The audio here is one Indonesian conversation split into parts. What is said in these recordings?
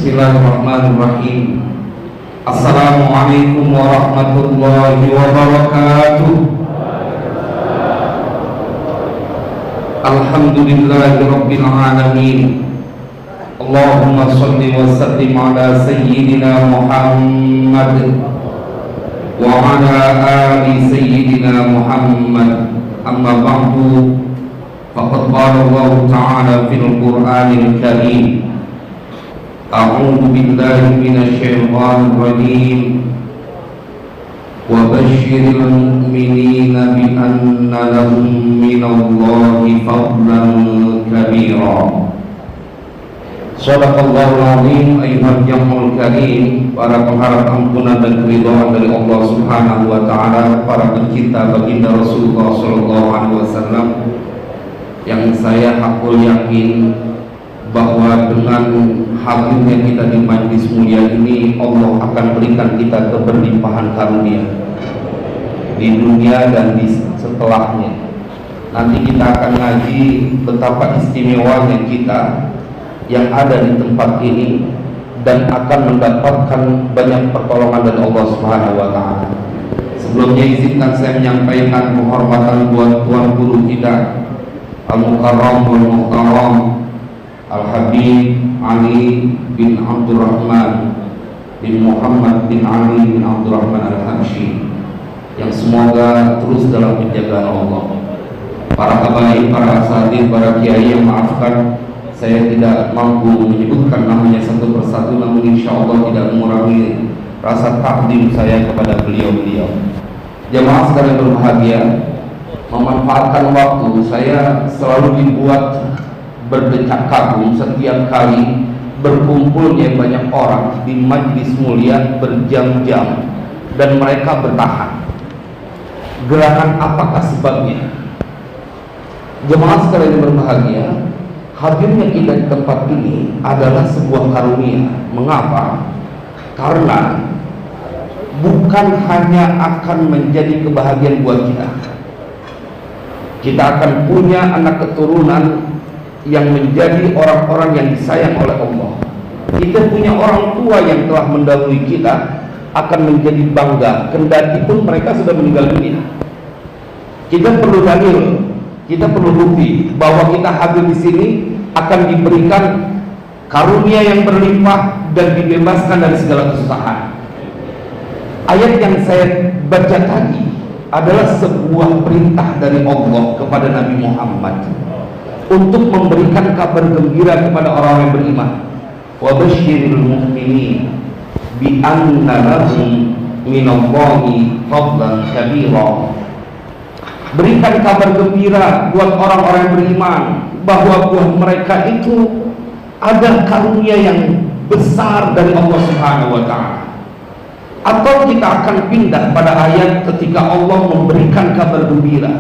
Bismillahirrahmanirrahim. Assalamualaikum warahmatullahi wabarakatuh. Alhamdulillahi rabbil alamin. Allahumma shalli wa sallim ala sayyidina Muhammad wa ala ali sayyidina Muhammad. Amma ba'du. Faqad qala Allah ta'ala fil Qur'anil Karim. A'udzu billahi minasy syaithanir rajim. Wa basyiril mu'minina bi anna lahum minallahi fadlan kabira. Shadaqallahul azim. Ayyuhal jam'ul karim, para pengharap ampunan dan keridhaan dari Allah Subhanahu wa taala, para pencinta baginda Rasulullah sallallahu alaihi wasallam, yang saya hakul yakin bahwa dengan hadirnya kita di majlis mulia ini, Allah akan berikan kita keberlimpahan karunia di dunia dan di setelahnya. Nanti kita akan ngaji betapa istimewanya kita yang ada di tempat ini dan akan mendapatkan banyak pertolongan dari Allah Subhanahu wa taala. Sebelumnya izinkan saya menyampaikan penghormatan buat tuan guru kita Al-Mukarram wal Muhtaram Al-Habib Ali bin Abdurrahman bin Muhammad bin Ali bin Abdurrahman Al-Habsyi, yang semoga terus dalam penjagaan Allah. Para habaib, para asatidz, para kiai yang maafkan, saya tidak mampu menyebutkan namanya satu persatu, namun insya Allah tidak mengurangi rasa takdim saya kepada beliau-beliau. Jamaah sekalian berbahagia, memanfaatkan waktu saya selalu dibuat berdecak kagum setiap kali berkumpulnya banyak orang di majlis mulia berjam-jam dan mereka bertahan. Gerakan apakah sebabnya? Jemaah sekalian berbahagia, hadirnya kita di tempat ini adalah sebuah karunia. Mengapa? Karena bukan hanya akan menjadi kebahagiaan buat kita akan punya anak keturunan yang menjadi orang-orang yang disayang oleh Allah. Kita punya orang tua yang telah mendahului kita, akan menjadi bangga kendati pun mereka sudah meninggal dunia. Kita perlu dalil, kita perlu bukti bahwa kita hadir di sini akan diberikan karunia yang berlimpah dan dibebaskan dari segala kesusahan. Ayat yang saya baca tadi adalah sebuah perintah dari Allah kepada Nabi Muhammad untuk memberikan kabar gembira kepada orang yang beriman. Wa basyiril mu'minin bi anna lahum minallahi fadlan kabira. Berikan kabar gembira buat orang-orang yang beriman bahwa buat mereka itu ada karunia yang besar dari Allah Subhanahu wa taala. Atau kita akan pindah pada ayat ketika Allah memberikan kabar gembira,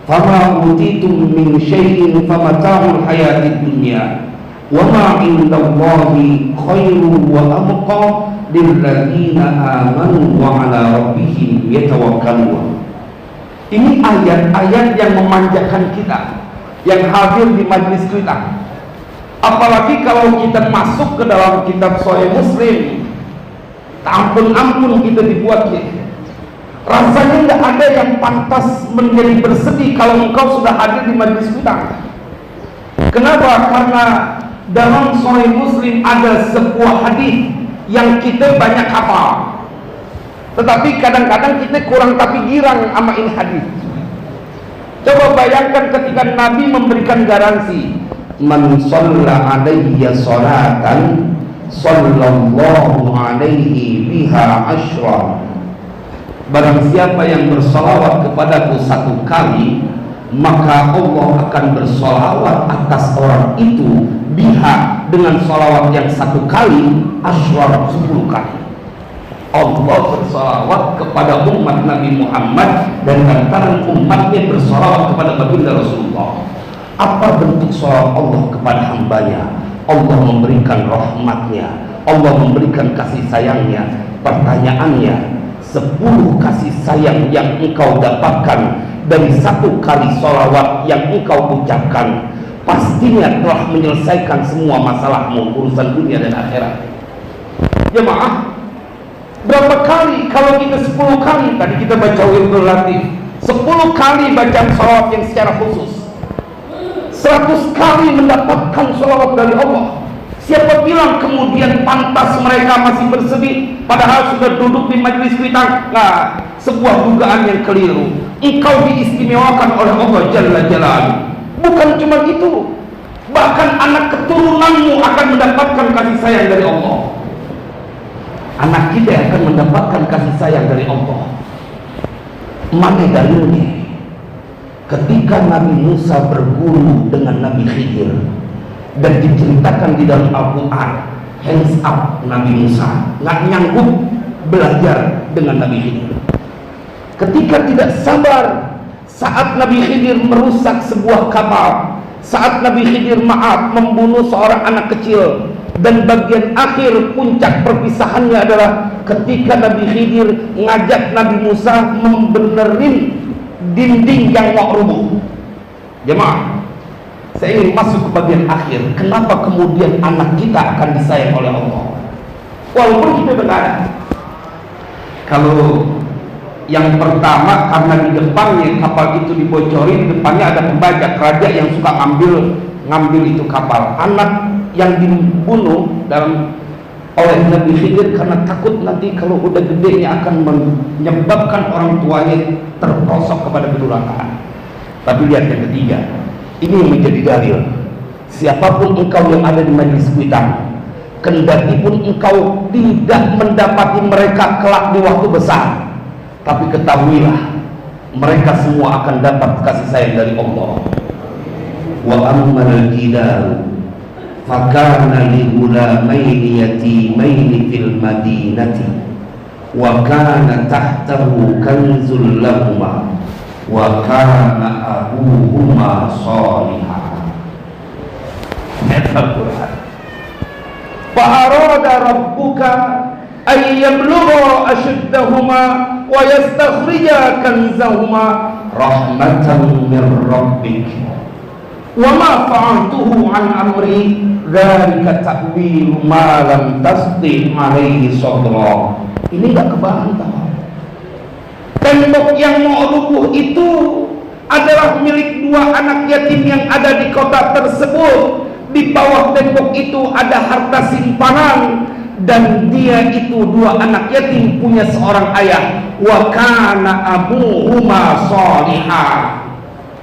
fama utitum min syai'in famata'ul hayatid dunya wa ma 'indallahi khairu wa abqa lilladzina amanu wa 'ala rabbihim yatawakkalun. Ini ayat-ayat yang memanjakan kita yang hadir di majlis kita. Apalagi kalau kita masuk ke dalam kitab Sahih Muslim, ampun-ampun kita dibuatnya. Rasanya nggak ada yang pantas menjadi bersedih kalau engkau sudah hadir di majlis kita. Kenapa? Karena dalam Sahih Muslim ada sebuah hadis yang kita banyak hafal, tetapi kadang-kadang kita kurang tapi girang sama ini hadis. Coba bayangkan ketika Nabi memberikan garansi, man shalla alayya sholatan sallallahu alaihi biha asyra. Barang siapa yang bersolawat kepadaku satu kali, maka Allah akan bersolawat atas orang itu biha, dengan solawat yang satu kali, asyra 10 kali. Allah bersolawat kepada umat Nabi Muhammad dan lantaran umatnya bersolawat kepada baginda Rasulullah. Apa bentuk solawat Allah kepada hambanya? Allah memberikan rahmatnya, Allah memberikan kasih sayangnya. Pertanyaannya, 10 kasih sayang yang engkau dapatkan dari 1 kali sholawat yang engkau ucapkan, pastinya telah menyelesaikan semua masalahmu, urusan dunia dan akhirat. Jemaah, berapa kali kalau kita 10 kali tadi kita baca wirdul latif, 10 kali baca sholawat yang secara khusus, 100 kali mendapatkan sholawat dari Allah. Siapa bilang kemudian pantas mereka masih bersedih padahal sudah duduk di majelis kuitang? Nah, sebuah dugaan yang keliru. Engkau diistimewakan oleh Allah Jalla Jalaluhu. Bukan cuma itu, bahkan anak keturunanmu akan mendapatkan kasih sayang dari Allah. Anak kita akan mendapatkan kasih sayang dari Allah. Mana dalilnya? Ketika Nabi Musa berguru dengan Nabi Khidir, dan diceritakan di dalam Al-Quran, hands up Nabi Musa, nggak nyanggup belajar dengan Nabi Khidir. Ketika tidak sabar saat Nabi Khidir merusak sebuah kapal, saat Nabi Khidir membunuh seorang anak kecil, dan bagian akhir puncak perpisahannya adalah ketika Nabi Khidir ngajak Nabi Musa membenerin dinding yang mau rubuh. Jemaah, saya ingin masuk ke bagian akhir. Kenapa kemudian anak kita akan disayang oleh Allah walaupun kita benar? Kalau yang pertama, karena di depannya kapal itu dibocorin, depannya ada pembajak raja yang suka ngambil itu kapal. Anak yang dibunuh oleh Nabi Khidir karena takut nanti kalau udah gedenya akan menyebabkan orang tuanya terprosok kepada kedurhakaan. Tapi lihat yang ketiga, ini yang menjadi dalil. Siapapun engkau yang ada di majelis kuitang, kendati pun engkau tidak mendapati mereka kelak di waktu besar, tapi ketahuilah mereka semua akan dapat kasih sayang dari Allah. Wa ammal jidal fakana li ghulamaini yatimaini fil madinati wa kana tahtahu kanzul lahumā wa kana abuhuma shalihan. Al-Quran. Fa arada rabbuka ay yablugha ashuddahuma wa yastakhrija kanzahuma rahmatan min rabbik wa ma fa'altuhu an amri dzalika ta'wilu ma lam tasdi' alaihi sabra. Ini enggak kebantah. Tembok yang mau rubuh itu adalah milik 2 anak yatim yang ada di kota tersebut. Di bawah tembok itu ada harta simpanan, dan dia itu 2 anak yatim punya seorang ayah. Wa kana abuhuma shalihan.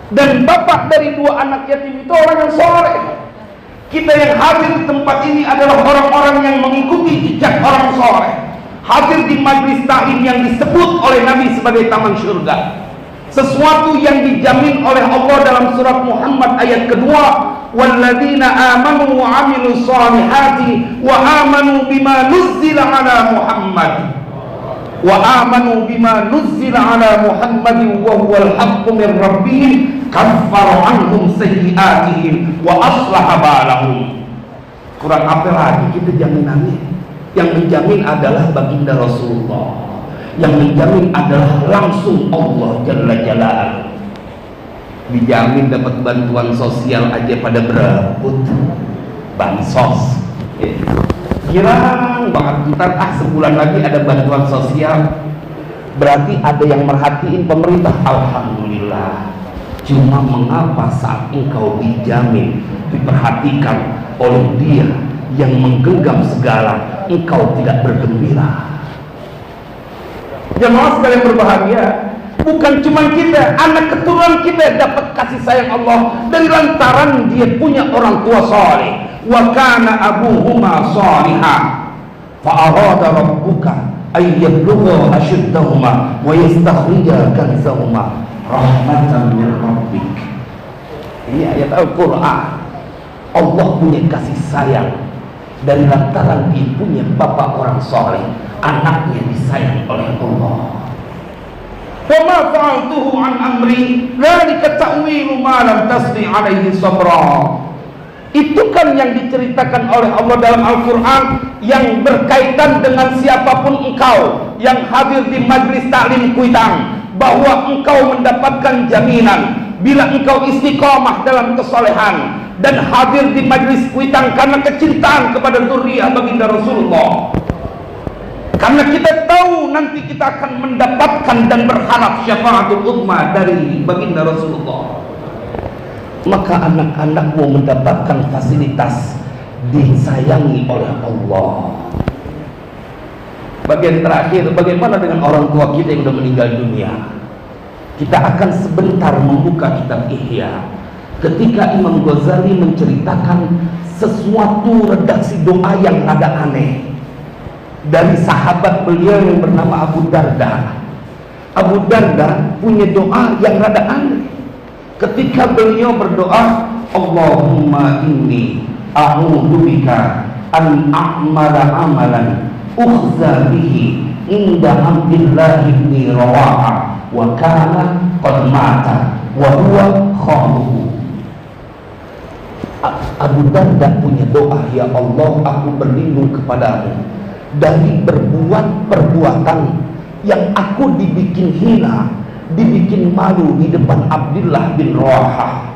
Dan bapak dari 2 anak yatim itu orang yang soleh. Kita yang hadir di tempat ini adalah orang-orang yang mengikuti jejak orang soleh, hadir di majlis ta'lim yang disebut oleh Nabi sebagai taman surga, sesuatu yang dijamin oleh Allah dalam surat Muhammad ayat kedua, walladzina amanu wa amilus solihati wa amanu bima nuzzila ala Muhammad wa amanu bima nuzzila ala Muhammadin wa huwal haqqu min rabbihim kaffara anhum sayyi'atihim wa aslaha balahum. Kurang apa lagi kita jaminannya? Yang menjamin adalah baginda Rasulullah, yang menjamin adalah langsung Allah Jalla Jalaluhu. Dijamin dapat bantuan sosial aja pada berebut bansos. Girang banget, ntar sebulan lagi ada bantuan sosial, berarti ada yang merhatiin pemerintah. Alhamdulillah. Cuma mengapa saat engkau dijamin, diperhatikan oleh Dia yang menggenggam segala, engkau tidak bergembira? Jemaah sekalian berbahagia, bukan cuma kita, anak keturunan kita dapat kasih sayang Allah dari lantaran dia punya orang tua saleh. Wa kana abuhuma shalihan fa arada rabbuka ay yablugha ashuddahuma wa yastakhrija kanzahuma rahmatan min rabbik. Ini ayat Al-Quran. Allah punya kasih sayang dari lantaran dia punya bapak orang soleh, anaknya disayang oleh Allah. Wa ma fa'altuhu an amri dzalika ta'wilu ma lam tasdi alaihi sabra. Itu kan yang diceritakan oleh Allah dalam Al-Quran yang berkaitan dengan siapapun engkau yang hadir di majlis taklim kuitang, bahwa engkau mendapatkan jaminan bila engkau istiqomah dalam kesolehan, dan hadir di majlis kuitang karena kecintaan kepada zuriat baginda Rasulullah. Karena kita tahu nanti kita akan mendapatkan dan berharap syafaatul uzma dari baginda Rasulullah. Maka anak-anak mau mendapatkan fasilitas disayangi oleh Allah. Bagian terakhir, bagaimana dengan orang tua kita yang sudah meninggal dunia? Kita akan sebentar membuka kitab Ihya. Ketika Imam Ghazali menceritakan sesuatu redaksi doa yang rada aneh dari sahabat beliau yang bernama Abu Darda. Abu Darda punya doa yang rada aneh. Ketika beliau berdoa, Allahumma inni a'udzubika an a'mala amalan ukhza bihi inda Abdillah ibn Rawaha wa kana qad mata wa huwa khaluhu. Abu Darda punya doa, ya Allah, aku berlindung kepadamu dari berbuat perbuatan yang aku dibikin hina, dibikin malu di depan Abdullah bin Rawaha.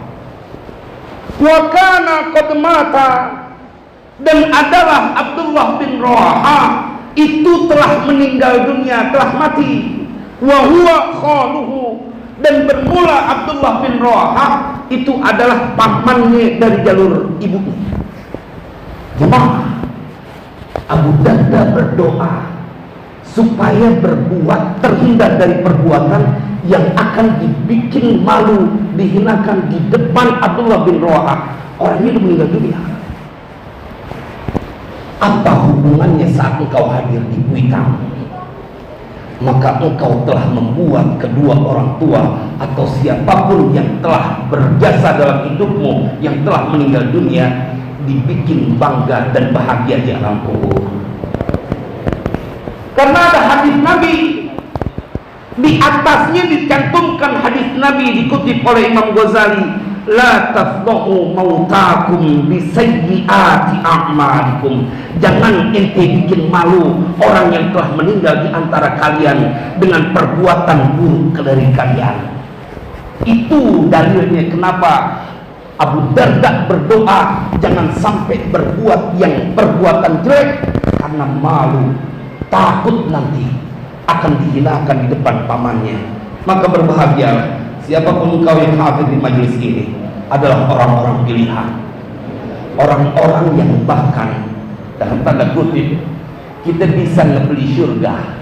Wa kana qad mata, dan adalah Abdullah bin Rawaha itu telah meninggal dunia, telah mati. Wa huwa khaluhu, dan bermula Abdullah bin Rawaha itu adalah pamannya dari jalur ibunya. Jemaah, Abu Darda berdoa supaya berbuat terhindar dari perbuatan yang akan dibikin malu, dihinakan di depan Abdullah bin Rawaha. Orangnya sudah meninggal dunia. Apa hubungannya saat engkau hadir di kuitang? Maka engkau telah membuat kedua orang tua atau siapapun yang telah berjasa dalam hidupmu yang telah meninggal dunia dibikin bangga dan bahagia di alam kubur. Karena ada hadis Nabi, di atasnya dicantumkan hadis Nabi dikutip oleh Imam Ghazali, la tafdahu mautakum bisayyiati a'malikum. Jangan ente bikin malu orang yang telah meninggal di antara kalian dengan perbuatan buruk dari kalian. Itu dalilnya kenapa Abu Darda berdoa jangan sampai berbuat yang perbuatan jelek, karena malu, takut nanti akan dihinakan di depan pamannya. Maka berbahagialah siapapun engkau yang hadir di majelis ini adalah orang-orang pilihan, orang-orang yang bahkan dalam tanda kutip kita bisa ngebeli surga.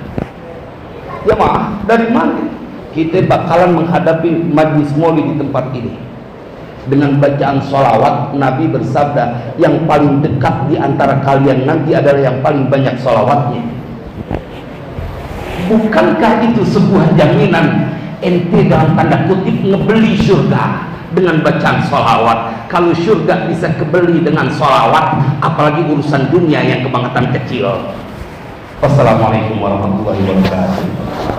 Ya maaf, dari mana kita bakalan menghadapi majelis maulid di tempat ini dengan bacaan sholawat? Nabi bersabda, yang paling dekat di antara kalian nanti adalah yang paling banyak sholawatnya. Bukankah itu sebuah jaminan ente dalam tanda kutip ngebeli surga dengan bacaan sholawat? Kalau surga bisa kebeli dengan sholawat, apalagi urusan dunia yang kebangetan kecil. Wassalamualaikum warahmatullahi wabarakatuh.